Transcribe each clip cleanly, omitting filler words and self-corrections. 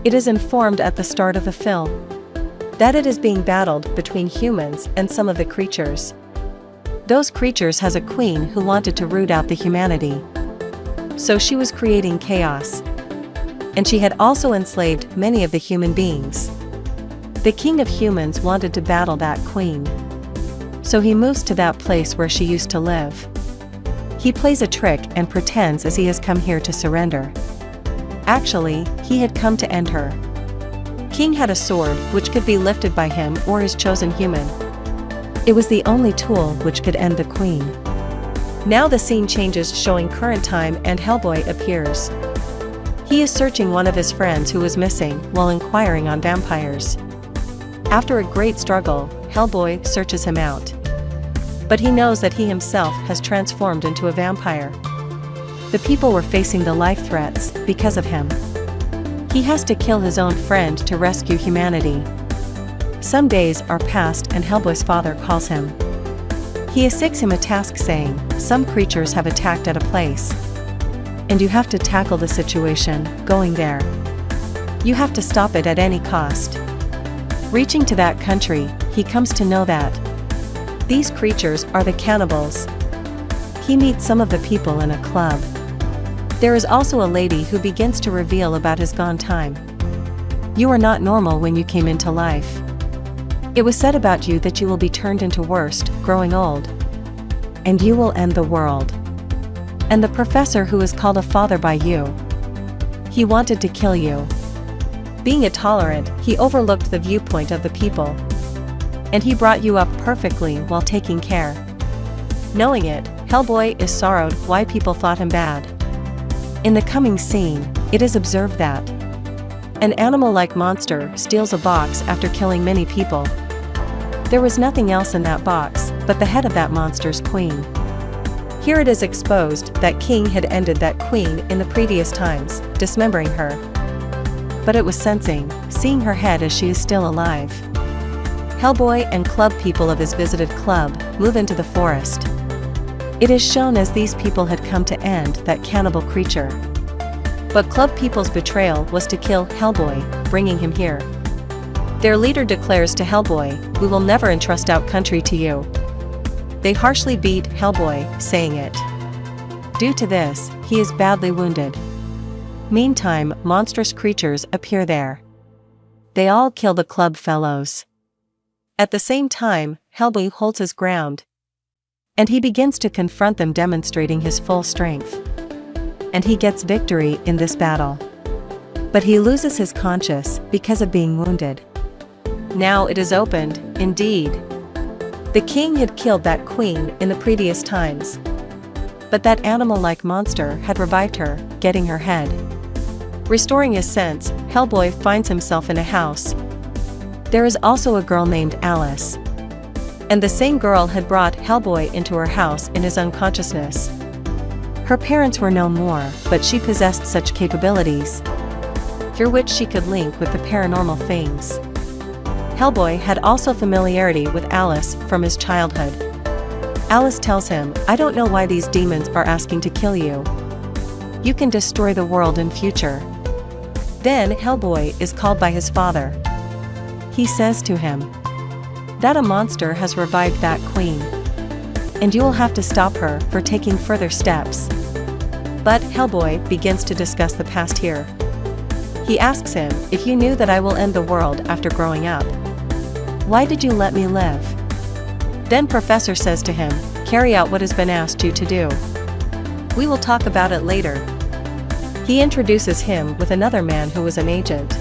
It is informed at the start of the film that it is being battled between humans and some of the creatures. Those creatures has a queen who wanted to root out the humanity. So she was creating chaos. And she had also enslaved many of the human beings. The king of humans wanted to battle that queen. So he moves to that place where she used to live. He plays a trick and pretends as he has come here to surrender. Actually, he had come to end her. King had a sword which could be lifted by him or his chosen human. It was the only tool which could end the queen. Now the scene changes, showing current time, and Hellboy appears. He is searching one of his friends who was missing while inquiring on vampires. After a great struggle, Hellboy searches him out. But he knows that he himself has transformed into a vampire. The people were facing the life threats because of him. He has to kill his own friend to rescue humanity. Some days are passed and Hellboy's father calls him. He assigns him a task saying, some creatures have attacked at a place. And you have to tackle the situation, going there. You have to stop it at any cost. Reaching to that country, he comes to know that these creatures are the cannibals. He meets some of the people in a club. There is also a lady who begins to reveal about his gone time. You are not normal when you came into life. It was said about you that you will be turned into worst, growing old. And you will end the world. And the professor who is called a father by you. He wanted to kill you. Being intolerant, he overlooked the viewpoint of the people. And he brought you up perfectly while taking care. Knowing it, Hellboy is sorrowed why people thought him bad. In the coming scene, it is observed that an animal-like monster steals a box after killing many people. There was nothing else in that box but the head of that monster's queen. Here it is exposed that King had ended that queen in the previous times, dismembering her. But it was seeing her head as she is still alive. Hellboy and club people of his visited club move into the forest. It is shown as these people had come to end that cannibal creature. But club people's betrayal was to kill Hellboy, bringing him here. Their leader declares to Hellboy, "We will never entrust our country to you." They harshly beat Hellboy, saying it. Due to this, he is badly wounded. Meantime, monstrous creatures appear there. They all kill the club fellows. At the same time, Hellboy holds his ground. And he begins to confront them, demonstrating his full strength. And he gets victory in this battle. But he loses his conscience because of being wounded. Now it is opened, indeed. The king had killed that queen in the previous times. But that animal-like monster had revived her, getting her head. Restoring his sense, Hellboy finds himself in a house. There is also a girl named Alice. And the same girl had brought Hellboy into her house in his unconsciousness. Her parents were no more, but she possessed such capabilities, through which she could link with the paranormal things. Hellboy had also familiarity with Alice from his childhood. Alice tells him, "I don't know why these demons are asking to kill you. You can destroy the world in future." Then Hellboy is called by his father. He says to him that a monster has revived that queen. And you will have to stop her for taking further steps. But Hellboy begins to discuss the past here. He asks him, "If you knew that I will end the world after growing up, why did you let me live?" Then Professor says to him, "Carry out what has been asked you to do. We will talk about it later." He introduces him with another man who was an agent.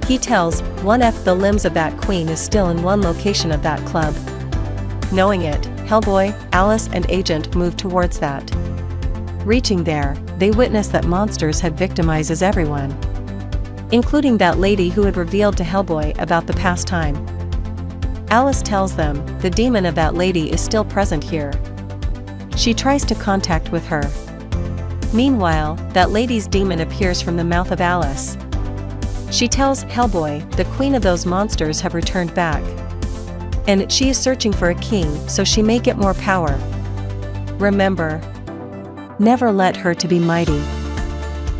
He tells 1F the limbs of that queen is still in one location of that club. Knowing it, Hellboy, Alice and Agent move towards that. Reaching there, they witness that monsters had victimized everyone, including that lady who had revealed to Hellboy about the past time. Alice tells them the demon of that lady is still present here. She tries to contact with her. Meanwhile, that lady's demon appears from the mouth of Alice. She tells Hellboy the queen of those monsters have returned back. And she is searching for a king so she may get more power. Remember, never let her to be mighty.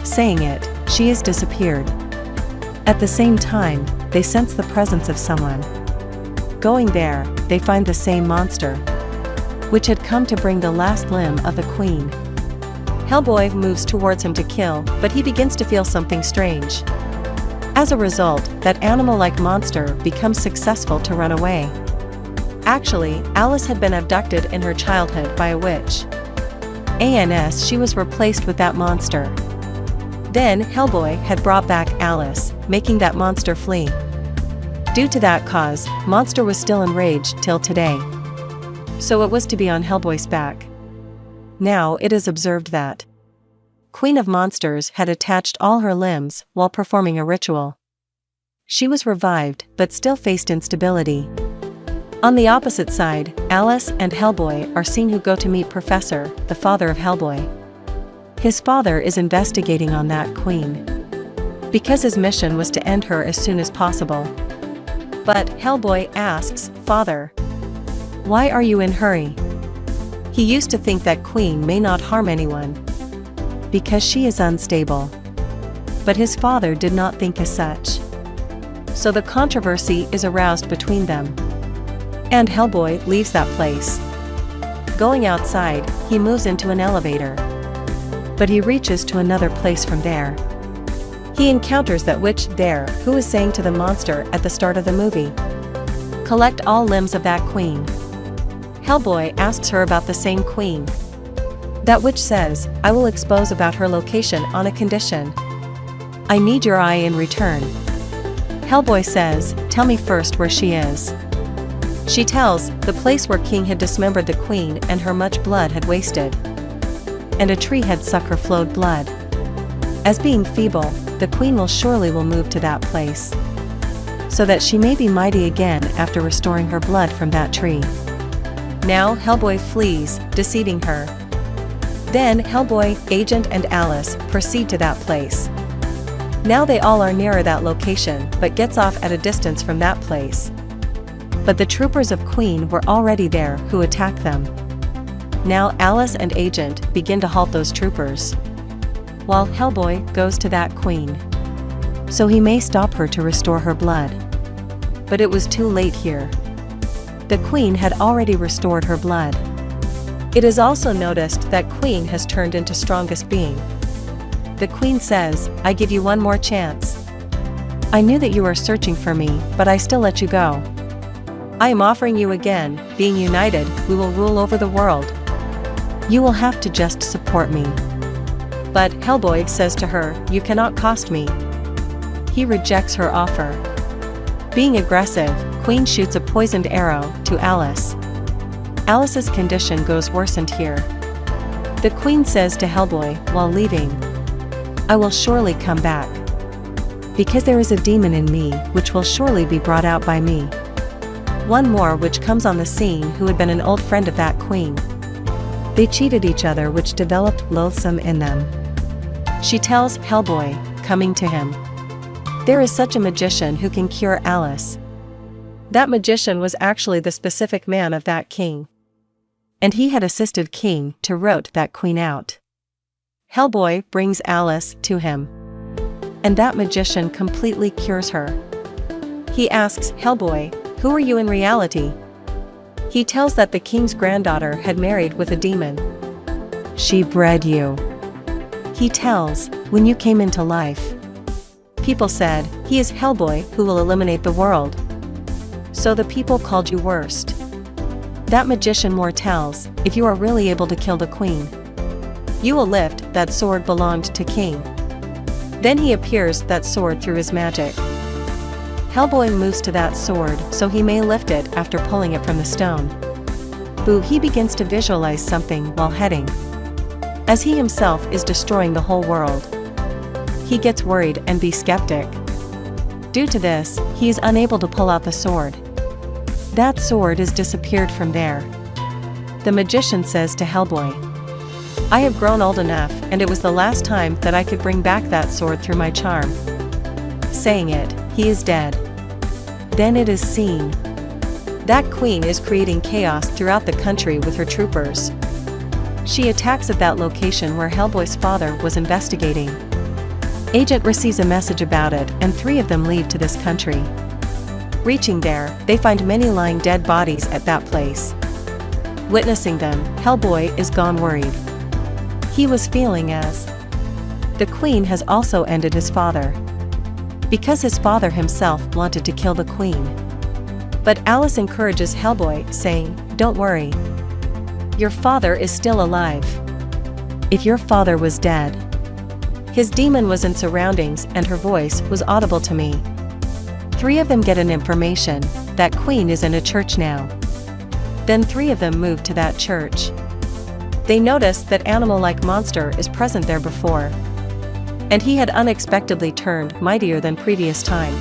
Saying it, she has disappeared. At the same time, they sense the presence of someone. Going there, they find the same monster, which had come to bring the last limb of the queen. Hellboy moves towards him to kill, but he begins to feel something strange. As a result, that animal-like monster becomes successful to run away. Actually, Alice had been abducted in her childhood by a witch. She was replaced with that monster. Then, Hellboy had brought back Alice, making that monster flee. Due to that cause, monster was still enraged till today. So it was to be on Hellboy's back. Now it is observed that Queen of Monsters had attached all her limbs while performing a ritual. She was revived but still faced instability. On the opposite side, Alice and Hellboy are seen who go to meet Professor, the father of Hellboy. His father is investigating on that queen, because his mission was to end her as soon as possible. But Hellboy asks, "Father, why are you in hurry?" He used to think that queen may not harm anyone, because she is unstable. But his father did not think as such. So the controversy is aroused between them. And Hellboy leaves that place. Going outside, he moves into an elevator. But he reaches to another place from there. He encounters that witch there who is saying to the monster at the start of the movie, "Collect all limbs of that queen." Hellboy asks her about the same queen. That witch says, "I will expose about her location on a condition. I need your eye in return." Hellboy says, "Tell me first where she is." She tells, the place where King had dismembered the queen and her much blood had wasted. And a tree had sucked her flowed blood. As being feeble, the queen will surely move to that place, so that she may be mighty again after restoring her blood from that tree. Now Hellboy flees, deceiving her. Then Hellboy, Agent and Alice proceed to that place. Now they all are nearer that location but gets off at a distance from that place. But the troopers of Queen were already there who attacked them. Now Alice and Agent begin to halt those troopers, while Hellboy goes to that queen, so he may stop her to restore her blood. But it was too late here. The queen had already restored her blood. It is also noticed that Queen has turned into strongest being. The queen says, "I give you one more chance. I knew that you were searching for me, but I still let you go. I am offering you again, being united, we will rule over the world. You will have to just support me." But Hellboy says to her, "You cannot cost me." He rejects her offer. Being aggressive, Queen shoots a poisoned arrow to Alice. Alice's condition goes worsened here. The queen says to Hellboy while leaving, "I will surely come back, because there is a demon in me which will surely be brought out by me." One more which comes on the scene who had been an old friend of that queen. They cheated each other, which developed loathsome in them. She tells Hellboy, coming to him, there is such a magician who can cure Alice. That magician was actually the specific man of that king, and he had assisted King to rout that queen out. Hellboy brings Alice to him, and that magician completely cures her. He asks Hellboy, "Who are you in reality?" He tells that the king's granddaughter had married with a demon. "She bred you." He tells, "When you came into life, people said, he is Hellboy who will eliminate the world. So the people called you worst." That magician more tells, "If you are really able to kill the queen, you will lift that sword belonged to King." Then he appears that sword through his magic. Hellboy moves to that sword so he may lift it after pulling it from the stone. He begins to visualize something while heading, as he himself is destroying the whole world. He gets worried and be skeptic. Due to this, he is unable to pull out the sword. That sword is disappeared from there. The magician says to Hellboy, "I have grown old enough, and it was the last time that I could bring back that sword through my charm." Saying it, he is dead. Then it is seen that queen is creating chaos throughout the country with her troopers. She attacks at that location where Hellboy's father was investigating. Agent receives a message about it and 3 of them leave to this country. Reaching there, they find many lying dead bodies at that place. Witnessing them, Hellboy is gone worried. He was feeling as the Queen has also ended his father, because his father himself wanted to kill the Queen. But Alice encourages Hellboy, saying, "Don't worry. Your father is still alive. If your father was dead." His demon was in surroundings and her voice was audible to me. 3 of them get an information that Queen is in a church now. Then 3 of them move to that church. They notice that animal-like monster is present there before, and he had unexpectedly turned mightier than previous time.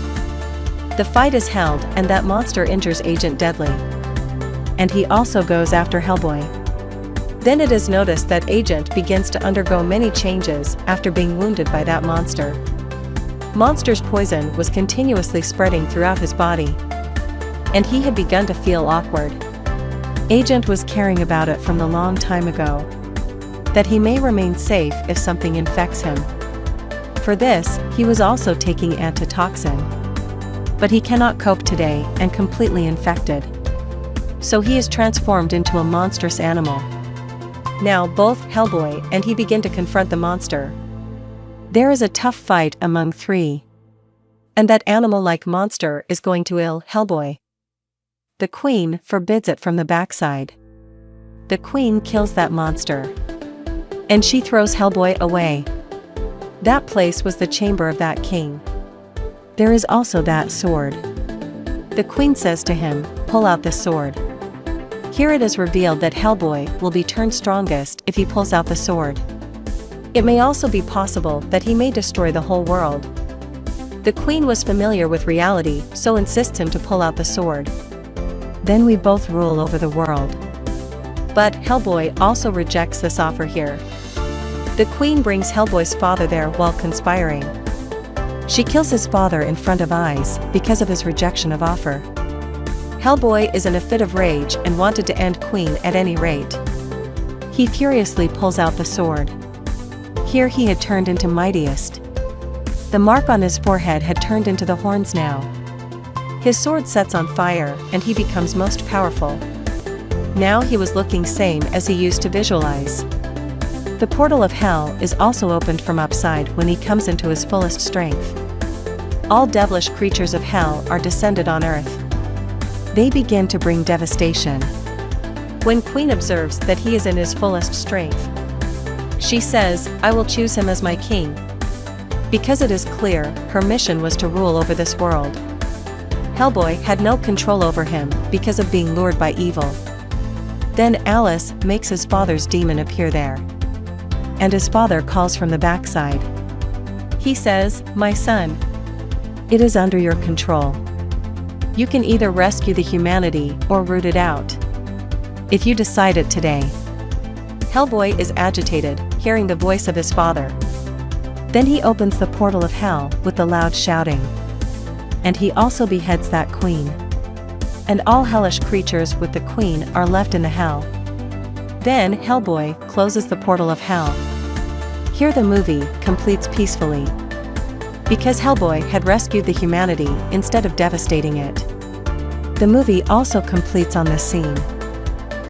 The fight is held and that monster injures Agent deadly, and he also goes after Hellboy. Then it is noticed that Agent begins to undergo many changes after being wounded by that monster. Monster's poison was continuously spreading throughout his body, and he had begun to feel awkward. Agent was caring about it from a long time ago, that he may remain safe if something infects him. For this, he was also taking antitoxin. But he cannot cope today and completely infected. So he is transformed into a monstrous animal. Now both Hellboy and he begin to confront the monster. There is a tough fight among 3. And that animal-like monster is going to ill Hellboy. The Queen forbids it from the backside. The Queen kills that monster, and she throws Hellboy away. That place was the chamber of that king. There is also that sword. The Queen says to him, "Pull out the sword." Here it is revealed that Hellboy will be turned strongest if he pulls out the sword. It may also be possible that he may destroy the whole world. The Queen was familiar with reality, so insists him to pull out the sword. Then we both rule over the world. But Hellboy also rejects this offer here. The Queen brings Hellboy's father there while conspiring. She kills his father in front of eyes because of his rejection of offer. Hellboy is in a fit of rage and wanted to end Queen at any rate. He furiously pulls out the sword. Here he had turned into mightiest. The mark on his forehead had turned into the horns now. His sword sets on fire and he becomes most powerful. Now he was looking same as he used to visualize. The portal of hell is also opened from upside when he comes into his fullest strength. All devilish creatures of hell are descended on earth. They begin to bring devastation. When Queen observes that he is in his fullest strength, she says, "I will choose him as my king." Because it is clear, her mission was to rule over this world. Hellboy had no control over him because of being lured by evil. Then Alice makes his father's demon appear there. And his father calls from the backside. He says, "My son, it is under your control. You can either rescue the humanity or root it out. If you decide it today." Hellboy is agitated, hearing the voice of his father. Then he opens the portal of hell with the loud shouting. And he also beheads that Queen. And all hellish creatures with the Queen are left in the hell. Then Hellboy closes the portal of hell. Here the movie completes peacefully, because Hellboy had rescued the humanity instead of devastating it. The movie also completes on this scene.